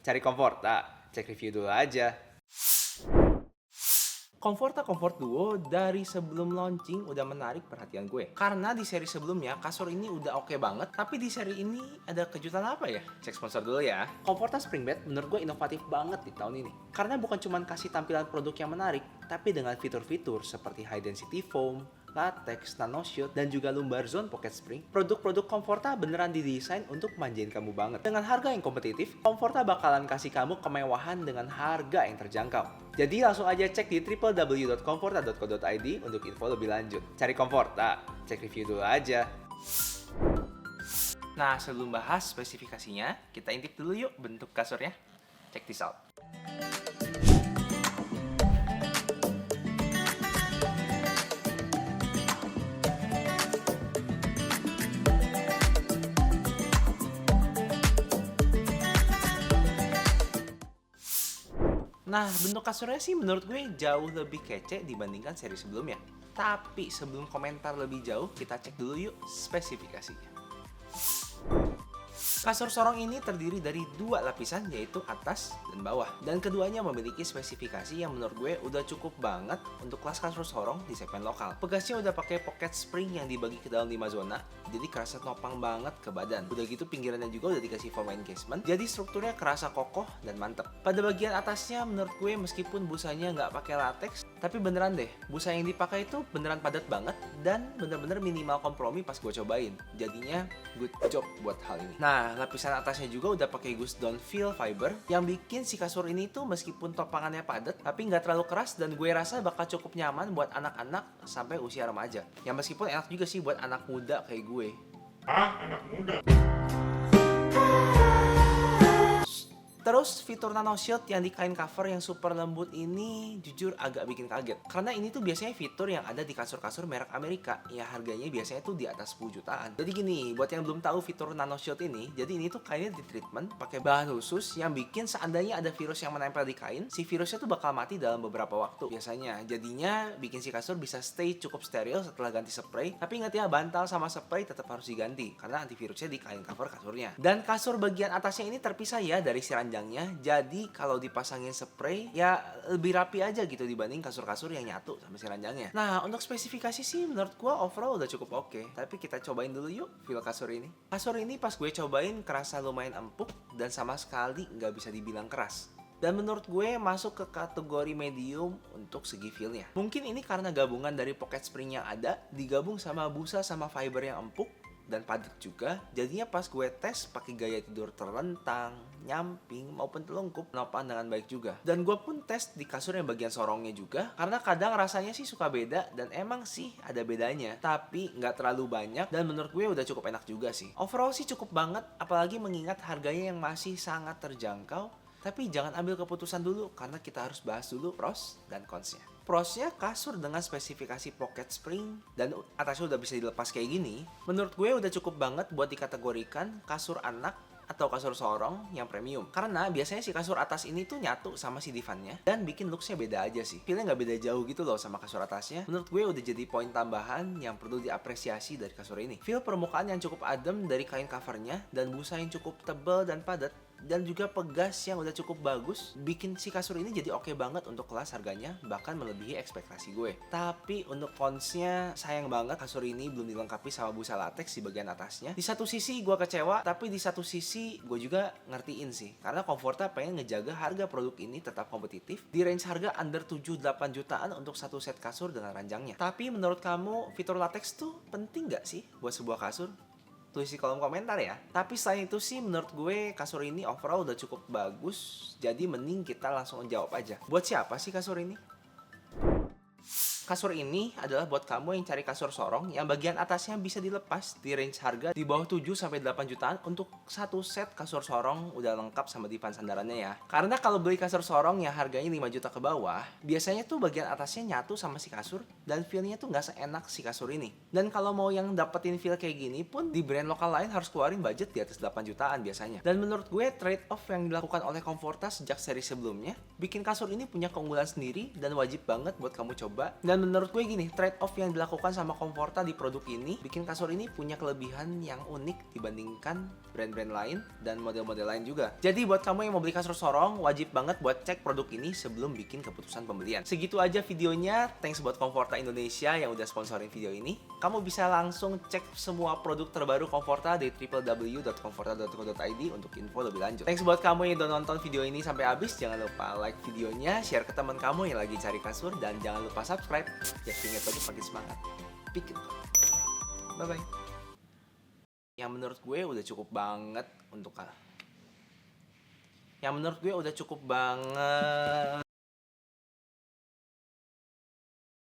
Cari Comforta, cek review dulu aja. Comforta Comfort Duo dari sebelum launching udah menarik perhatian gue. Karena di seri sebelumnya kasur ini udah oke banget, tapi di seri ini ada kejutan apa ya? Cek sponsor dulu ya. Comforta Spring Bed menurut gue inovatif banget di tahun ini. Karena bukan cuma kasih tampilan produk yang menarik, tapi dengan fitur-fitur seperti high density foam, latex, nano shield, dan juga lumbar zone pocket spring, produk-produk Comforta beneran didesain untuk manjain kamu banget. Dengan harga yang kompetitif, Comforta bakalan kasih kamu kemewahan dengan harga yang terjangkau. Jadi langsung aja cek di www.comforta.co.id untuk info lebih lanjut. Cari Comforta, cek review dulu aja. Nah, sebelum bahas spesifikasinya, kita intip dulu yuk bentuk kasurnya. Check this out. Nah, bentuk kasurnya sih menurut gue jauh lebih kece dibandingkan seri sebelumnya. Tapi sebelum komentar lebih jauh, kita cek dulu yuk spesifikasinya. Kasur sorong ini terdiri dari dua lapisan, yaitu atas dan bawah. Dan keduanya memiliki spesifikasi yang menurut gue udah cukup banget untuk kelas kasur sorong di segmen lokal. Pegasnya udah pakai pocket spring yang dibagi ke dalam 5 zona, jadi kerasa nopang banget ke badan. Udah gitu pinggirannya juga udah dikasih foam encasement, jadi strukturnya kerasa kokoh dan mantep. Pada bagian atasnya menurut gue meskipun busanya nggak pakai latex, tapi beneran deh, busa yang dipakai itu beneran padat banget dan bener-bener minimal kompromi pas gue cobain. Jadinya good job buat hal ini. Nah, lapisan atasnya juga udah pakai Gust Down Feel Fiber yang bikin si kasur ini tuh meskipun topangannya padat tapi nggak terlalu keras, dan gue rasa bakal cukup nyaman buat anak-anak sampai usia remaja. Yang meskipun enak juga sih buat anak muda kayak gue. Anak muda. Terus fitur nano shield yang di kain cover yang super lembut ini jujur agak bikin kaget. Karena ini tuh biasanya fitur yang ada di kasur-kasur merek Amerika. Ya harganya biasanya tuh di atas 10 jutaan. Jadi gini, buat yang belum tahu fitur nano shield ini, jadi ini tuh kainnya di treatment pakai bahan khusus yang bikin seandainya ada virus yang menempel di kain, si virusnya tuh bakal mati dalam beberapa waktu biasanya. Jadinya bikin si kasur bisa stay cukup steril setelah ganti spray. Tapi ingat ya, bantal sama spray tetap harus diganti karena antivirusnya di kain cover kasurnya. Dan kasur bagian atasnya ini terpisah ya dari si ranjang. Jadi kalau dipasangin spray ya lebih rapi aja gitu dibanding kasur-kasur yang nyatu sama si ranjangnya. Nah, untuk spesifikasi sih menurut gua overall udah cukup oke. Tapi kita cobain dulu yuk feel kasur ini. Kasur ini pas gue cobain kerasa lumayan empuk dan sama sekali nggak bisa dibilang keras. Dan menurut gue masuk ke kategori medium untuk segi feel-nya. Mungkin ini karena gabungan dari pocket spring yang ada digabung sama busa sama fiber yang empuk dan padat juga, jadinya pas gue tes pakai gaya tidur terlentang, nyamping maupun telungkup, nopang dengan baik juga. Dan gue pun tes di kasur yang bagian sorongnya juga, karena kadang rasanya sih suka beda dan emang sih ada bedanya, tapi nggak terlalu banyak dan menurut gue udah cukup enak juga sih. Overall sih cukup banget, apalagi mengingat harganya yang masih sangat terjangkau. Tapi jangan ambil keputusan dulu karena kita harus bahas dulu pros dan consnya. Prosnya, kasur dengan spesifikasi pocket spring dan atasnya udah bisa dilepas kayak gini, menurut gue udah cukup banget buat dikategorikan kasur anak atau kasur sorong yang premium. Karena biasanya si kasur atas ini tuh nyatu sama si divannya dan bikin looksnya beda aja sih. Feelnya nggak beda jauh gitu loh sama kasur atasnya. Menurut gue udah jadi poin tambahan yang perlu diapresiasi dari kasur ini. Feel permukaan yang cukup adem dari kain covernya dan busa yang cukup tebal dan padat, dan juga pegas yang udah cukup bagus, bikin si kasur ini jadi oke banget untuk kelas harganya, bahkan melebihi ekspektasi gue. Tapi untuk consnya, sayang banget kasur ini belum dilengkapi sama busa latex di bagian atasnya. Di satu sisi gue kecewa, tapi di satu sisi gue juga ngertiin sih, karena Comforta pengen ngejaga harga produk ini tetap kompetitif di range harga under 7-8 jutaan untuk satu set kasur dengan ranjangnya. Tapi menurut kamu fitur latex tuh penting gak sih buat sebuah kasur? Tulis di kolom komentar ya. Tapi selain itu sih menurut gue kasur ini overall udah cukup bagus. Jadi mending kita langsung jawab aja. Buat siapa sih kasur ini? Kasur ini adalah buat kamu yang cari kasur sorong yang bagian atasnya bisa dilepas di range harga di bawah 7-8 jutaan untuk satu set kasur sorong udah lengkap sama divan sandarannya ya. Karena kalau beli kasur sorong yang harganya 5 juta ke bawah, biasanya tuh bagian atasnya nyatu sama si kasur dan feel-nya tuh nggak seenak si kasur ini. Dan kalau mau yang dapetin feel kayak gini pun di brand lokal lain harus keluarin budget di atas 8 jutaan biasanya. Dan menurut gue trade off yang dilakukan oleh Comforta sejak seri sebelumnya bikin kasur ini punya keunggulan sendiri dan wajib banget buat kamu coba. Dan Dan menurut gue gini, trade off yang dilakukan sama Comforta di produk ini bikin kasur ini punya kelebihan yang unik dibandingkan brand-brand lain dan model-model lain juga. Jadi buat kamu yang mau beli kasur sorong, wajib banget buat cek produk ini sebelum bikin keputusan pembelian. Segitu aja videonya. Thanks buat Comforta Indonesia yang udah sponsorin video ini. Kamu bisa langsung cek semua produk terbaru Comforta di www.comforta.co.id untuk info lebih lanjut. Thanks buat kamu yang udah nonton video ini sampai habis. Jangan lupa like videonya, share ke teman kamu yang lagi cari kasur, dan jangan lupa subscribe. Ya, ingat aja makin semangat. Bikin kok. Bye-bye. Yang menurut gue udah cukup banget untuk Yang menurut gue udah cukup banget